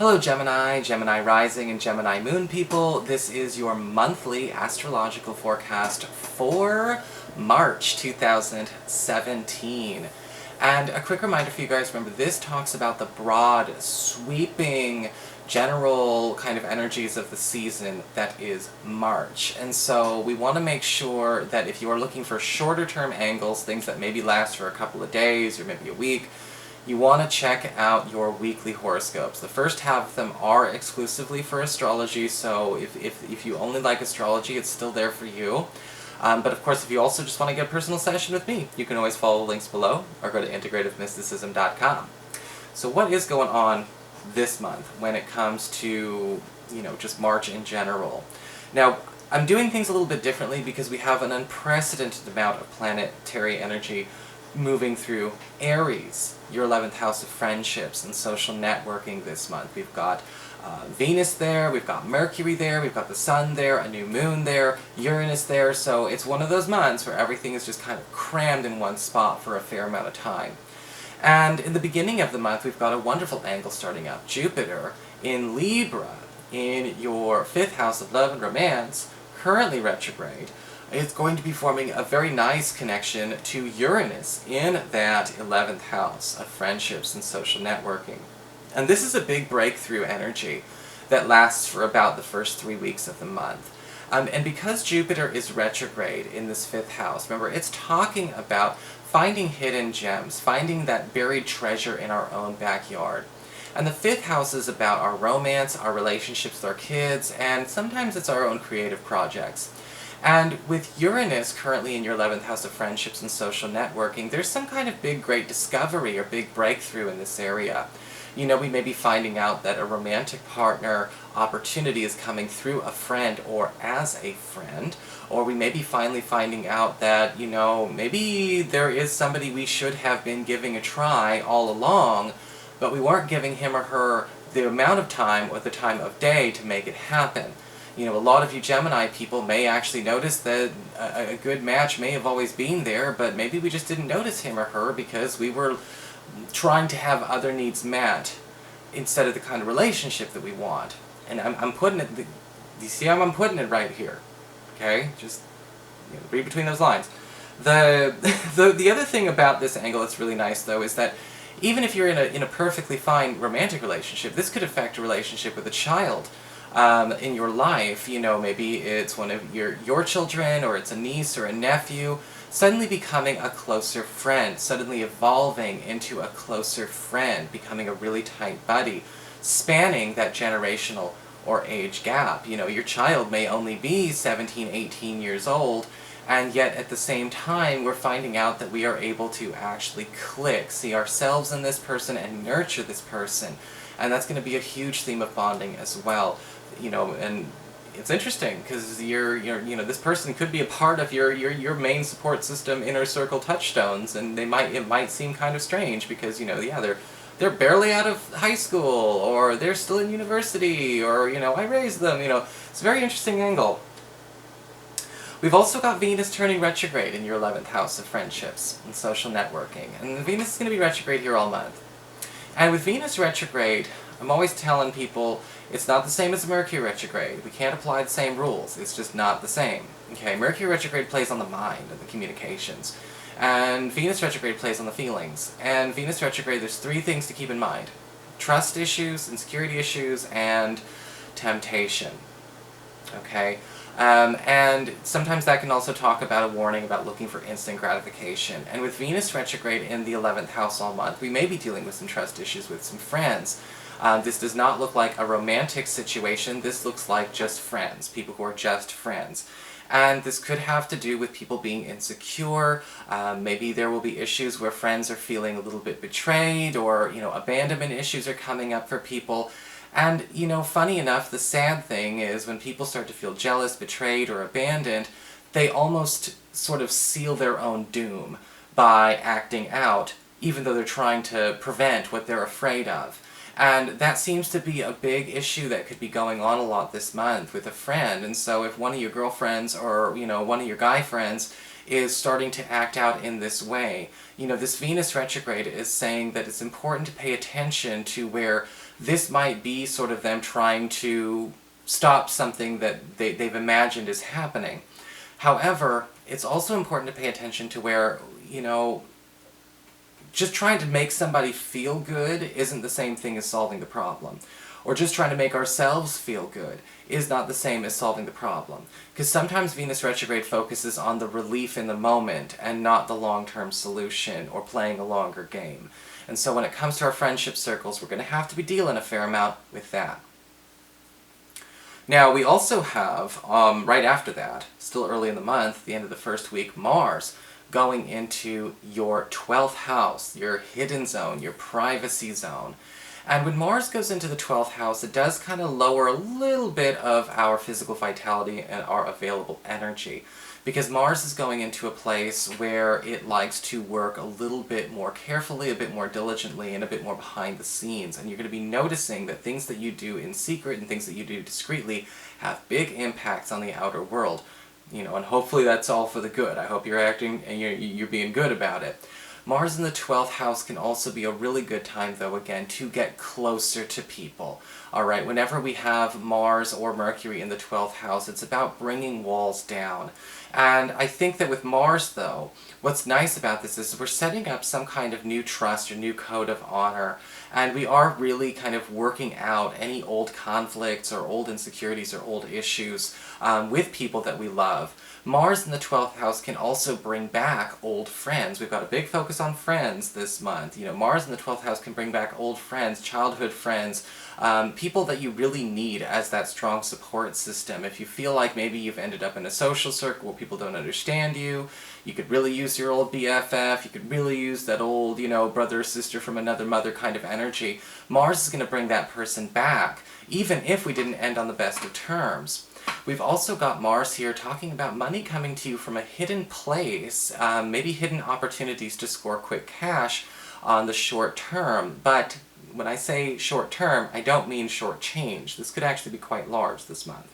Hello Gemini, Gemini Rising, and Gemini Moon people. This is your monthly astrological forecast for March 2017. And a quick reminder for you guys, remember this talks about the broad, sweeping, general kind of energies of the season that is March. And so we want to make sure that if you are looking for shorter term angles, things that maybe last for a couple of days or maybe a week, you want to check out your weekly horoscopes. The first half of them are exclusively for astrology, so if you only like astrology, it's still there for you. But of course, if you also just want to get a personal session with me, you can always follow the links below or go to integrativemysticism.com. So what is going on this month when it comes to, just March in general? Now, I'm doing things a little bit differently because we have an unprecedented amount of planetary energy moving through Aries, your 11th house of friendships and social networking this month. We've got Venus there, we've got Mercury there, we've got the Sun there, a new moon there, Uranus there, so it's one of those months where everything is just kind of crammed in one spot for a fair amount of time. And in the beginning of the month, we've got a wonderful angle starting up. Jupiter in Libra, in your 5th house of love and romance, currently retrograde, is going to be forming a very nice connection to Uranus in that 11th house of friendships and social networking. And this is a big breakthrough energy that lasts for about the first 3 weeks of the month. And because Jupiter is retrograde in this 5th house, remember, it's talking about finding hidden gems, finding that buried treasure in our own backyard. And the 5th house is about our romance, our relationships with our kids, and sometimes it's our own creative projects. And with Uranus currently in your 11th house of friendships and social networking, there's some kind of big, great discovery or big breakthrough in this area. We may be finding out that a romantic partner opportunity is coming through a friend or as a friend, or we may be finally finding out that, maybe there is somebody we should have been giving a try all along, but we weren't giving him or her the amount of time or the time of day to make it happen. A lot of you Gemini people may actually notice that a good match may have always been there, but maybe we just didn't notice him or her because we were trying to have other needs met instead of the kind of relationship that we want. And I'm putting it, you see how I'm putting it right here, okay? Just read between those lines. The other thing about this angle that's really nice though is that even if you're in a perfectly fine romantic relationship, this could affect a relationship with a child. In your life, maybe it's one of your children, or it's a niece or a nephew, suddenly becoming a closer friend, suddenly evolving into a closer friend, becoming a really tight buddy, spanning that generational or age gap. Your child may only be 17, 18 years old, and yet at the same time we're finding out that we are able to actually click, see ourselves in this person and nurture this person. And that's going to be a huge theme of bonding as well. And it's interesting because this person could be a part of your main support system, inner circle touchstones, and it might seem kind of strange because they're barely out of high school, or they're still in university, or I raised them. It's a very interesting angle. We've also got Venus turning retrograde in your 11th house of friendships and social networking, and Venus is going to be retrograde here all month. And with Venus retrograde, I'm always telling people it's not the same as Mercury retrograde. We can't apply the same rules. It's just not the same. Okay, Mercury retrograde plays on the mind and the communications. And Venus retrograde plays on the feelings. And Venus retrograde, there's 3 things to keep in mind: trust issues, insecurity issues, and temptation. Okay? And sometimes that can also talk about a warning about looking for instant gratification. And with Venus retrograde in the 11th house all month, we may be dealing with some trust issues with some friends. This does not look like a romantic situation. This looks like just friends, people who are just friends. And this could have to do with people being insecure. Maybe there will be issues where friends are feeling a little bit betrayed, or, abandonment issues are coming up for people. And, funny enough, the sad thing is when people start to feel jealous, betrayed, or abandoned, they almost sort of seal their own doom by acting out, even though they're trying to prevent what they're afraid of. And that seems to be a big issue that could be going on a lot this month with a friend. And so if one of your girlfriends or, one of your guy friends is starting to act out in this way, this Venus retrograde is saying that it's important to pay attention to where this might be sort of them trying to stop something that they've imagined is happening. However, it's also important to pay attention to where, just trying to make somebody feel good isn't the same thing as solving the problem. Or just trying to make ourselves feel good is not the same as solving the problem. Because sometimes Venus retrograde focuses on the relief in the moment and not the long-term solution or playing a longer game. And so when it comes to our friendship circles, we're going to have to be dealing a fair amount with that. Now, we also have, right after that, still early in the month, the end of the first week, Mars going into your 12th house, your hidden zone, your privacy zone. And when Mars goes into the 12th house, it does kind of lower a little bit of our physical vitality and our available energy. Because Mars is going into a place where it likes to work a little bit more carefully, a bit more diligently, and a bit more behind the scenes. And you're going to be noticing that things that you do in secret and things that you do discreetly have big impacts on the outer world. And hopefully that's all for the good. I hope you're acting and you're being good about it. Mars in the 12th house can also be a really good time, though, again, to get closer to people. Alright, whenever we have Mars or Mercury in the 12th house, it's about bringing walls down. And I think that with Mars, though, what's nice about this is we're setting up some kind of new trust or new code of honor, and we are really kind of working out any old conflicts or old insecurities or old issues with people that we love. Mars in the 12th house can also bring back old friends. We've got a big focus on friends this month. Mars in the 12th house can bring back old friends, childhood friends, people that you really need as that strong support system. If you feel like maybe you've ended up in a social circle where people don't understand you, you could really use your old BFF, you could really use that old, brother or sister from another mother kind of energy. Mars is going to bring that person back, even if we didn't end on the best of terms. We've also got Mars here talking about money coming to you from a hidden place, maybe hidden opportunities to score quick cash on the short term. But when I say short term, I don't mean short change. This could actually be quite large this month.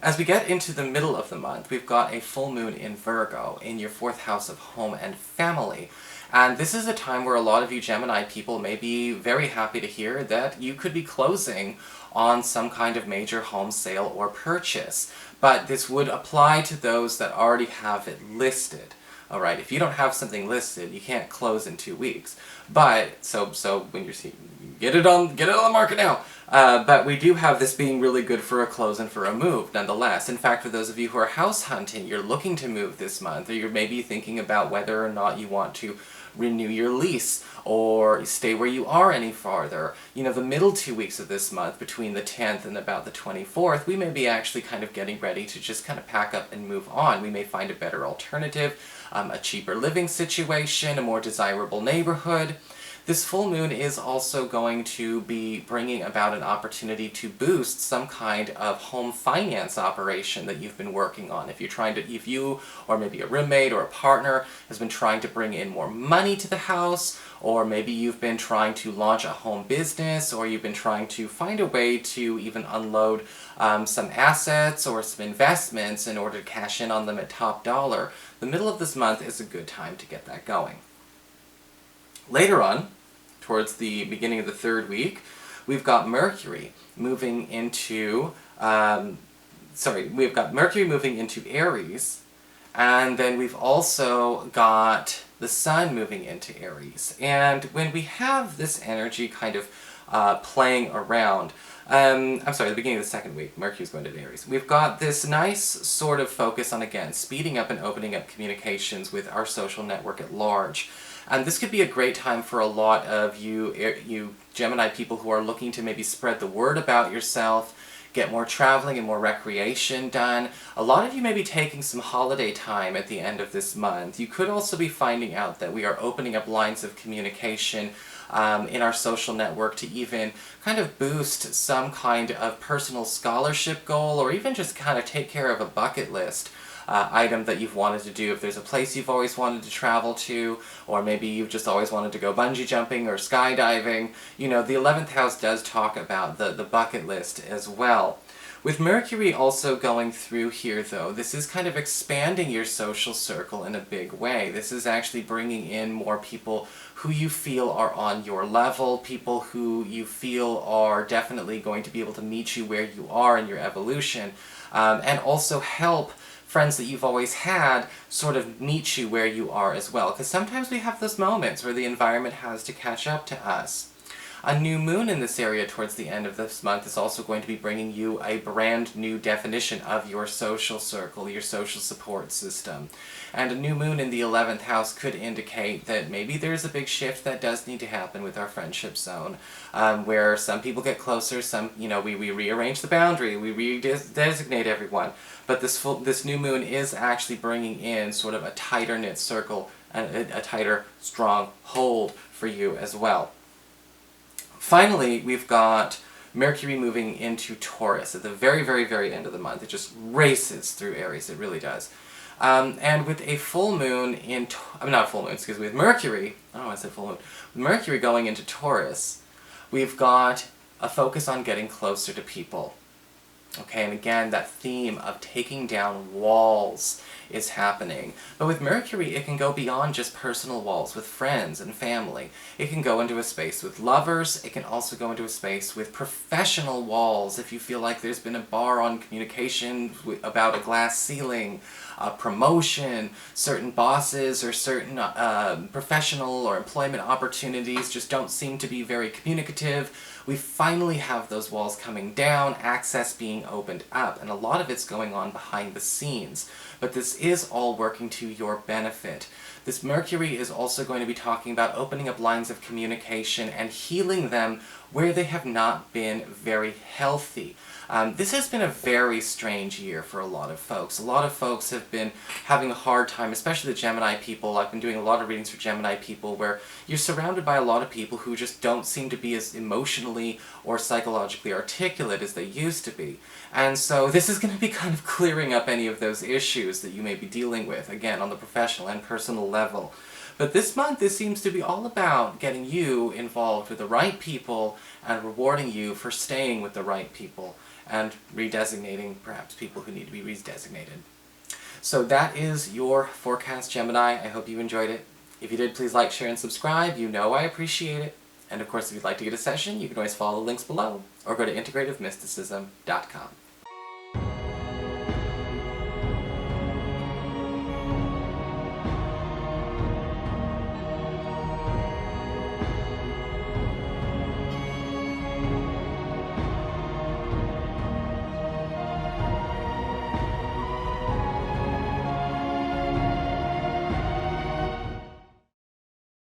As we get into the middle of the month, we've got a full moon in Virgo in your 4th house of home and family. And this is a time where a lot of you Gemini people may be very happy to hear that you could be closing on some kind of major home sale or purchase. But this would apply to those that already have it listed. Alright, if you don't have something listed, you can't close in 2 weeks. But, so when you're seeing, get it on the market now. But we do have this being really good for a close and for a move, nonetheless. In fact, for those of you who are house hunting, you're looking to move this month, or you're maybe thinking about whether or not you want to renew your lease, or stay where you are any farther. The middle 2 weeks of this month, between the 10th and about the 24th, we may be actually kind of getting ready to just kind of pack up and move on. We may find a better alternative, a cheaper living situation, a more desirable neighborhood. This full moon is also going to be bringing about an opportunity to boost some kind of home finance operation that you've been working on. If you or maybe a roommate or a partner has been trying to bring in more money to the house, or maybe you've been trying to launch a home business, or you've been trying to find a way to even unload some assets or some investments in order to cash in on them at top dollar, the middle of this month is a good time to get that going. Later on, towards the beginning of the 3rd week, we've got Mercury moving into, Aries, and then we've also got the Sun moving into Aries. And when we have this energy kind of playing around, the beginning of the 2nd week, Mercury's going to Aries. We've got this nice sort of focus on, again, speeding up and opening up communications with our social network at large. And this could be a great time for a lot of you Gemini people who are looking to maybe spread the word about yourself, get more traveling and more recreation done. A lot of you may be taking some holiday time at the end of this month. You could also be finding out that we are opening up lines of communication in our social network to even kind of boost some kind of personal scholarship goal, or even just kind of take care of a bucket list item that you've wanted to do. If there's a place you've always wanted to travel to, or maybe you've just always wanted to go bungee jumping or skydiving, the 11th house does talk about the bucket list as well. With Mercury also going through here, though, this is kind of expanding your social circle in a big way. This is actually bringing in more people who you feel are on your level, people who you feel are definitely going to be able to meet you where you are in your evolution, and also help friends that you've always had sort of meet you where you are as well. Because sometimes we have those moments where the environment has to catch up to us. A new moon in this area towards the end of this month is also going to be bringing you a brand new definition of your social circle, your social support system. And a new moon in the 11th house could indicate that maybe there's a big shift that does need to happen with our friendship zone, where some people get closer, some, we rearrange the boundary, we redesignate everyone. But this new moon is actually bringing in sort of a tighter knit circle, and a tighter, strong hold for you as well. Finally, we've got Mercury moving into Taurus at the very, very, very end of the month. It just races through Aries, it really does. And with a full moon in, not full moon, excuse me, with Mercury, I don't know why I said full moon, with Mercury going into Taurus, we've got a focus on getting closer to people. Okay, and again, that theme of taking down walls is happening. But with Mercury, it can go beyond just personal walls with friends and family. It can go into a space with lovers. It can also go into a space with professional walls if you feel like there's been a bar on communication about a glass ceiling, a promotion, certain bosses or certain professional or employment opportunities just don't seem to be very communicative. We finally have those walls coming down, access being opened up, and a lot of it's going on behind the scenes. But this is all working to your benefit. This Mercury is also going to be talking about opening up lines of communication and healing them where they have not been very healthy. This has been a very strange year for a lot of folks. A lot of folks have been having a hard time, especially the Gemini people. I've been doing a lot of readings for Gemini people where you're surrounded by a lot of people who just don't seem to be as emotionally or psychologically articulate as they used to be. And so this is going to be kind of clearing up any of those issues that you may be dealing with, again, on the professional and personal level. But this month, this seems to be all about getting you involved with the right people and rewarding you for staying with the right people and redesignating, perhaps, people who need to be redesignated. So that is your forecast, Gemini. I hope you enjoyed it. If you did, please like, share, and subscribe. You know I appreciate it. And of course, if you'd like to get a session, you can always follow the links below, or go to integrativemysticism.com.